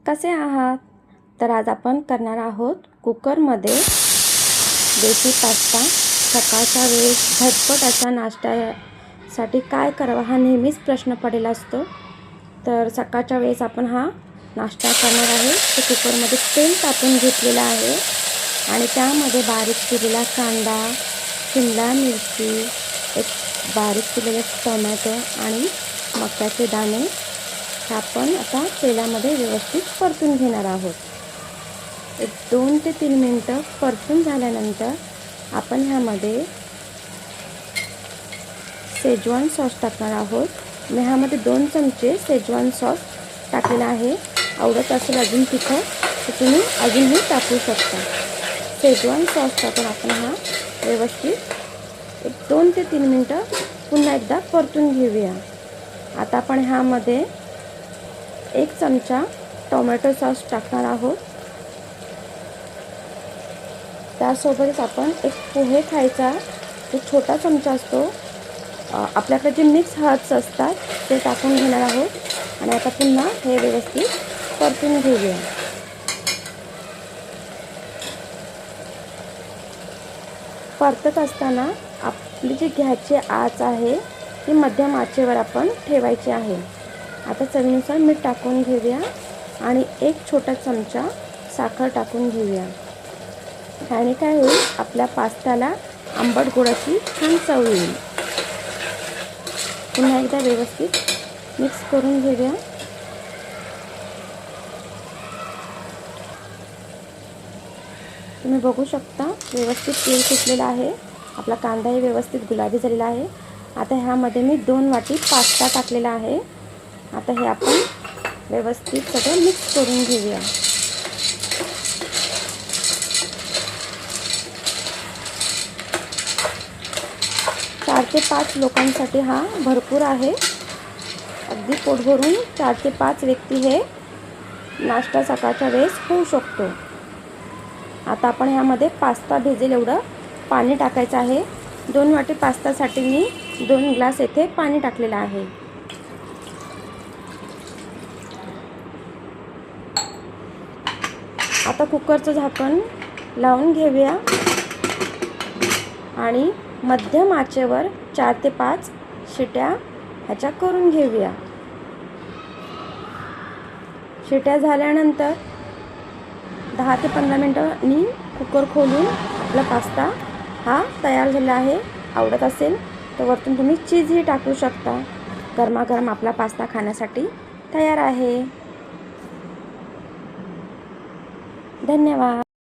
कसे आहात? तर आज आपण करणार आहोत कुकरमध्ये देशी पास्ता। सकाळच्या वेळेस झटपट असा नाश्त्यासाठी काय करावा हा नेहमीच प्रश्न पडलेला असतो। तर सकाळच्या वेळेस आपण हा नाश्ता करणार आहे। तर कुकरमध्ये तेल टाकून घेतलेलं आहे आणि त्यामध्ये बारीक चिरलेला कांदा, शिमला मिरची, एक बारीक चिरलेले टोमॅटो आणि मक्याचे दाणे आपण आता तेलामध्ये व्यवस्थित परतून घेणार आहोत। एक 2 ते 3 मिनिटं परतून झाल्यानंतर आपण ह्यामध्ये शेजवान सॉस टाकणार आहोत। मी ह्यामध्ये 2 चमचे शेजवान सॉस टाकलेला आहे। आवडत असेल अजून तिखट तर तुम्ही अजूनही टाकू शकता। शेजवान सॉस टाकून आपण हा व्यवस्थित एक 2 ते 3 मिनिटं पुन्हा एकदा परतून घेऊया। आता आपण ह्यामध्ये 1 चमचा टोमॅटो सॉस टाकणार आहोत। त्यासोबतच आपण एक पोहे खायचा जो छोटा चमचा असतो, आपल्याकडे जे मिक्स हर्ब्स असतात ते टाकून घेणार आहोत आणि आता पुन्हा हे व्यवस्थित परतून घेऊया। परतत असताना आपली जी गॅसची आच आहे ती मध्यम आचेवर आपण ठेवायची आहे। आता चवीनुसार मीठ टाकून घेऊया आणि 1 छोटा चमचा साखर टाकून घेऊया। ह्याने काय होईल, आपल्या पास्त्याला आंबट गोडाची छान चव येईल। पुन्हा एकदा व्यवस्थित मिक्स करून घेऊया। तुम्ही बघू शकता व्यवस्थित तेल सुटलेलं आहे। आपला कांदाही व्यवस्थित गुलाबी झालेला आहे। आता ह्यामध्ये मी 2 वाटी पास्ता टाकलेला आहे। आता हे आपण व्यवस्थित सगळं मिक्स करून घेऊया। चार ते 5 लोकांसाठी हा भरपूर आहे। अगदी पोट भरून 4 ते 5 व्यक्ती हे नाश्ता सकाळच्या वेळेस होऊ शकतो। आता आपण ह्यामध्ये पास्ता भिजेल एवढं पाणी टाकायचं आहे। 2 वाटी पास्तासाठी मी 2 ग्लास येथे पाणी टाकलेलं आहे। आता कुकरचं झाकण लावून घेऊया आणि मध्यम आचेवर 4 ते 5 शिट्या ह्याच्या करून घेऊया। शिट्या झाल्यानंतर 10 ते 15 मिनिटांनी कुकर खोलून आपला पास्ता हा तयार झाला आहे। आवडत असेल तर वरतून तुम्ही चीजही टाकू शकता। गरमागरम आपला पास्ता खाण्यासाठी तयार आहे। धन्यवाद।